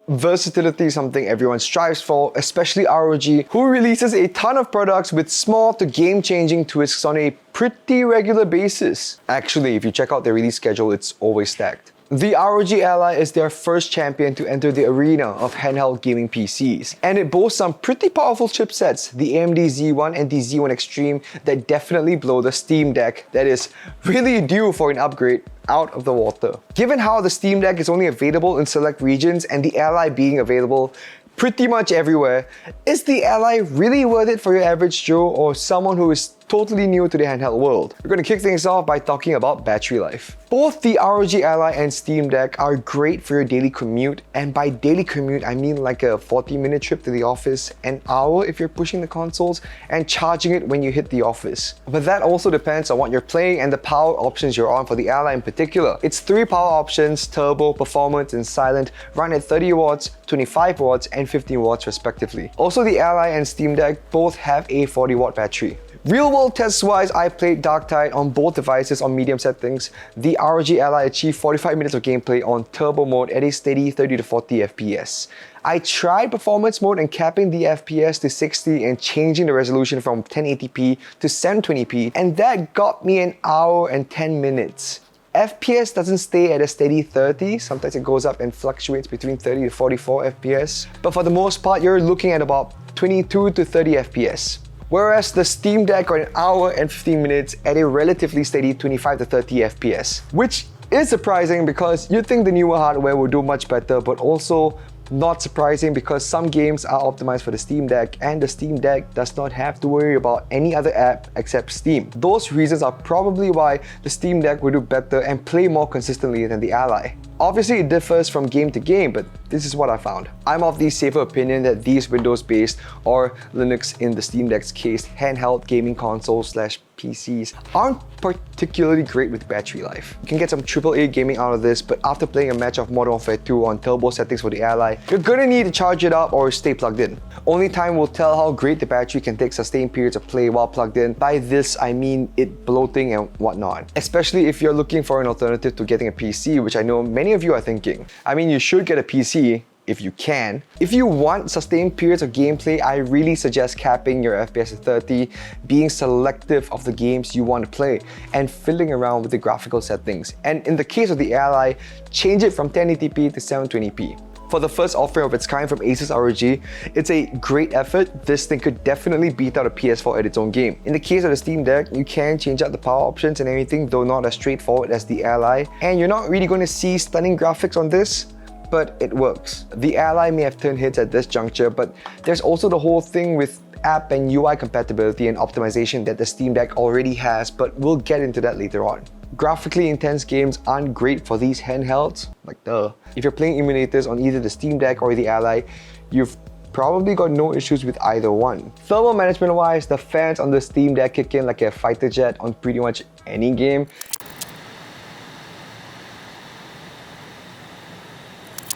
Versatility is something everyone strives for, especially ROG, who releases a ton of products with small to game-changing twists on a pretty regular basis. Actually, if you check out their release schedule, it's always stacked. The ROG Ally is their first champion to enter the arena of handheld gaming PCs, and it boasts some pretty powerful chipsets, the AMD Z1 and the Z1 Extreme, that definitely blow the Steam Deck that is really due for an upgrade out of the water. Given how the Steam Deck is only available in select regions and the Ally being available pretty much everywhere, is the Ally really worth it for your average Joe or someone who is totally new to the handheld world? We're going to kick things off by talking about battery life. Both the ROG Ally and Steam Deck are great for your daily commute, and by daily commute I mean like a 40-minute trip to the office, an hour if you're pushing the consoles, and charging it when you hit the office. But that also depends on what you're playing and the power options you're on for the Ally in particular. Its 3 power options, turbo, performance, and silent, run at 30 watts, 25 watts, and 15 watts respectively. Also, the Ally and Steam Deck both have a 40-watt battery. Real-world tests-wise, I played Darktide on both devices on medium settings. The ROG Ally achieved 45 minutes of gameplay on turbo mode at a steady 30 to 40 FPS. I tried performance mode and capping the FPS to 60 and changing the resolution from 1080p to 720p, and that got me an hour and 10 minutes. FPS doesn't stay at a steady 30, sometimes it goes up and fluctuates between 30 to 44 FPS, but for the most part, you're looking at about 22 to 30 FPS. Whereas the Steam Deck got an hour and 15 minutes at a relatively steady 25 to 30 FPS, which is surprising because you'd think the newer hardware would do much better, but also not surprising because some games are optimized for the Steam Deck and the Steam Deck does not have to worry about any other app except Steam. Those reasons are probably why the Steam Deck will do better and play more consistently than the Ally. Obviously, it differs from game to game, but this is what I found. I'm of the safer opinion that these Windows-based, or Linux in the Steam Deck's case, handheld gaming consoles / PCs aren't particularly great with battery life. You can get some AAA gaming out of this, but after playing a match of Modern Warfare 2 on turbo settings for the Ally, you're gonna need to charge it up or stay plugged in. Only time will tell how great the battery can take sustained periods of play while plugged in. By this, I mean it bloating and whatnot. Especially if you're looking for an alternative to getting a PC, which I know many of you are thinking. I mean, you should get a PC, if you can. If you want sustained periods of gameplay, I really suggest capping your FPS to 30, being selective of the games you want to play, and fiddling around with the graphical settings. And in the case of the Ally, change it from 1080p to 720p. For the first offering of its kind from ASUS ROG, it's a great effort. This thing could definitely beat out a PS4 at its own game. In the case of the Steam Deck, you can change out the power options and everything, though not as straightforward as the Ally. And you're not really going to see stunning graphics on this, but it works. The Ally may have turned hits at this juncture, but there's also the whole thing with app and UI compatibility and optimization that the Steam Deck already has, but we'll get into that later on. Graphically intense games aren't great for these handhelds, like duh. If you're playing emulators on either the Steam Deck or the Ally, you've probably got no issues with either one. Thermal management wise, the fans on the Steam Deck kick in like a fighter jet on pretty much any game.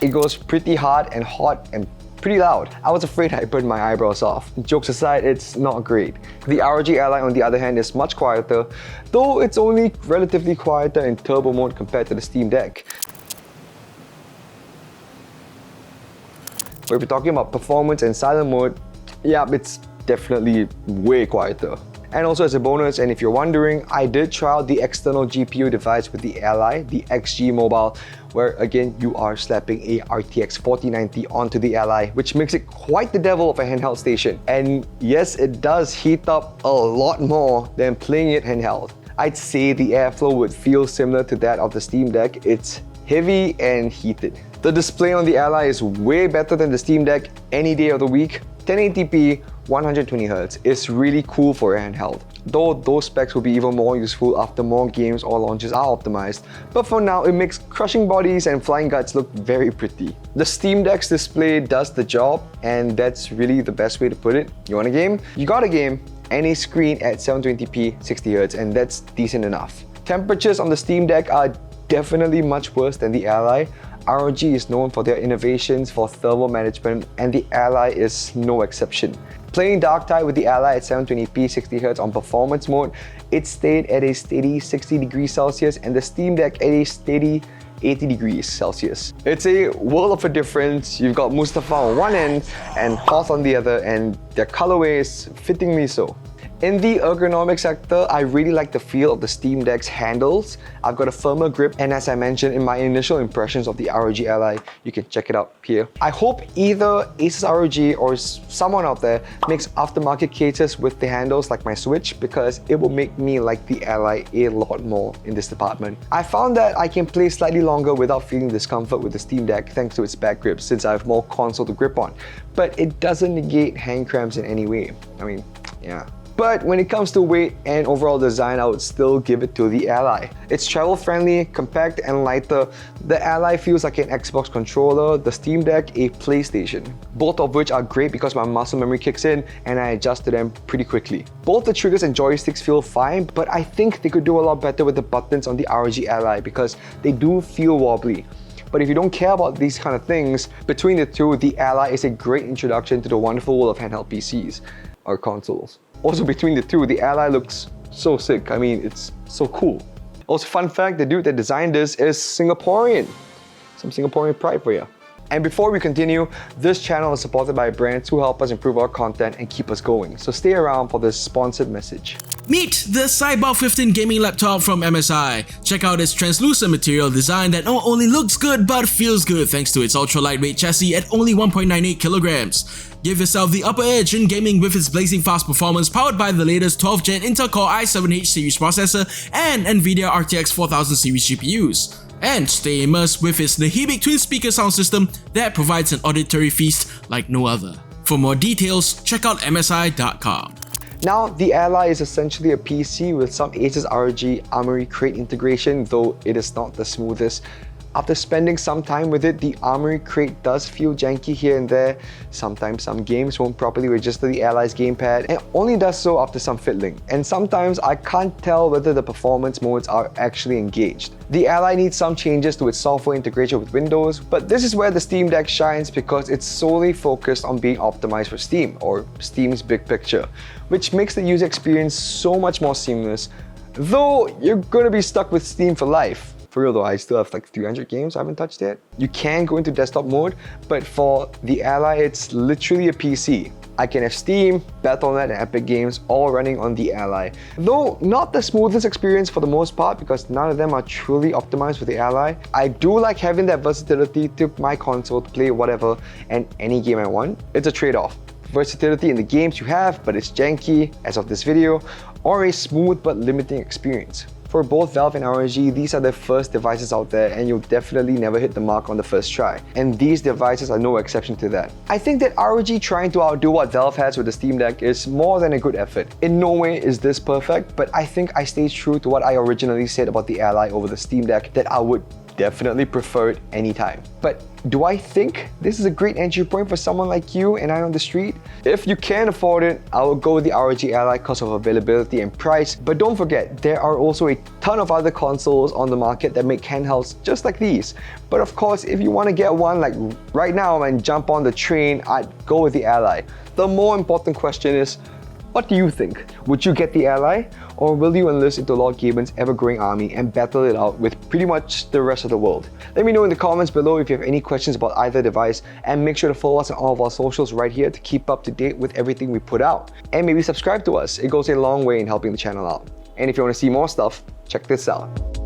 It goes pretty hard and hot and pretty loud. I was afraid I burned my eyebrows off. Jokes aside, it's not great. The ROG Ally on the other hand is much quieter, though it's only relatively quieter in turbo mode compared to the Steam Deck. But if we're talking about performance and silent mode, yeah, it's definitely way quieter. And also as a bonus, and if you're wondering, I did try out the external GPU device with the Ally, the XG Mobile, where again, you are slapping a RTX 4090 onto the Ally, which makes it quite the devil of a handheld station. And yes, it does heat up a lot more than playing it handheld. I'd say the airflow would feel similar to that of the Steam Deck. It's heavy and heated. The display on the Ally is way better than the Steam Deck any day of the week. 1080p, 120Hz is really cool for a handheld, though those specs will be even more useful after more games or launches are optimized, but for now it makes crushing bodies and flying guts look very pretty. The Steam Deck's display does the job, and that's really the best way to put it. You want a game? You got a game, and a screen at 720p 60Hz, and that's decent enough. Temperatures on the Steam Deck are definitely much worse than the Ally. ROG is known for their innovations for thermal management, and the Ally is no exception. Playing Darktide with the Ally at 720p 60Hz on performance mode, it stayed at a steady 60 degrees Celsius, and the Steam Deck at a steady 80 degrees Celsius. It's a world of a difference. You've got Mustafa on one end and Hoth on the other, and their colorway is fittingly so. In the ergonomic sector, I really like the feel of the Steam Deck's handles. I've got a firmer grip, and as I mentioned in my initial impressions of the ROG Ally, you can check it out here. I hope either ASUS ROG or someone out there makes aftermarket cases with the handles like my Switch, because it will make me like the Ally a lot more in this department. I found that I can play slightly longer without feeling discomfort with the Steam Deck thanks to its back grip, since I have more console to grip on. But it doesn't negate hand cramps in any way. I mean, yeah. But when it comes to weight and overall design, I would still give it to the Ally. It's travel-friendly, compact, and lighter. The Ally feels like an Xbox controller, the Steam Deck a PlayStation. Both of which are great because my muscle memory kicks in and I adjust to them pretty quickly. Both the triggers and joysticks feel fine, but I think they could do a lot better with the buttons on the ROG Ally because they do feel wobbly. But if you don't care about these kind of things, between the two, the Ally is a great introduction to the wonderful world of handheld PCs or consoles. Also, between the two, the Ally looks so sick. I mean, it's so cool. Also, fun fact, the dude that designed this is Singaporean. Some Singaporean pride for you. And before we continue, this channel is supported by brands who help us improve our content and keep us going. So stay around for this sponsored message. Meet the Cyber 15 gaming laptop from MSI. Check out its translucent material design that not only looks good but feels good thanks to its ultra lightweight chassis at only 1.98 kilograms. Give yourself the upper edge in gaming with its blazing fast performance powered by the latest 12th gen Intel Core i7H series processor and Nvidia RTX 4000 series GPUs. And stay immersed with its Nahibic twin speaker sound system that provides an auditory feast like no other. For more details, check out msi.com. Now, the Ally is essentially a PC with some ASUS ROG Armory crate integration, though it is not the smoothest. After spending some time with it, the Armory crate does feel janky here and there. Sometimes some games won't properly register the Ally's gamepad, and only does so after some fiddling. And sometimes I can't tell whether the performance modes are actually engaged. The Ally needs some changes to its software integration with Windows, but this is where the Steam Deck shines because it's solely focused on being optimized for Steam, or Steam's big picture, which makes the user experience so much more seamless, though you're gonna be stuck with Steam for life. For real though, I still have like 300 games I haven't touched yet. You can go into desktop mode, but for the Ally, it's literally a PC. I can have Steam, Battle.net, and Epic Games all running on the Ally. Though not the smoothest experience for the most part because none of them are truly optimized for the Ally. I do like having that versatility to my console to play whatever and any game I want. It's a trade-off. Versatility in the games you have, but it's janky, as of this video, or a smooth but limiting experience. For both Valve and ROG, these are the first devices out there and you'll definitely never hit the mark on the first try. And these devices are no exception to that. I think that ROG trying to outdo what Valve has with the Steam Deck is more than a good effort. In no way is this perfect, but I think I stayed true to what I originally said about the Ally over the Steam Deck, that I would definitely prefer it anytime. But do I think this is a great entry point for someone like you and I on the street? If you can afford it, I will go with the ROG Ally because of availability and price. But don't forget, there are also a ton of other consoles on the market that make handhelds just like these. But of course, if you want to get one like right now and jump on the train, I'd go with the Ally. The more important question is, what do you think? Would you get the Ally? Or will you enlist into Lord Gaben's ever-growing army and battle it out with pretty much the rest of the world? Let me know in the comments below if you have any questions about either device, and make sure to follow us on all of our socials right here to keep up to date with everything we put out. And maybe subscribe to us, it goes a long way in helping the channel out. And if you want to see more stuff, check this out.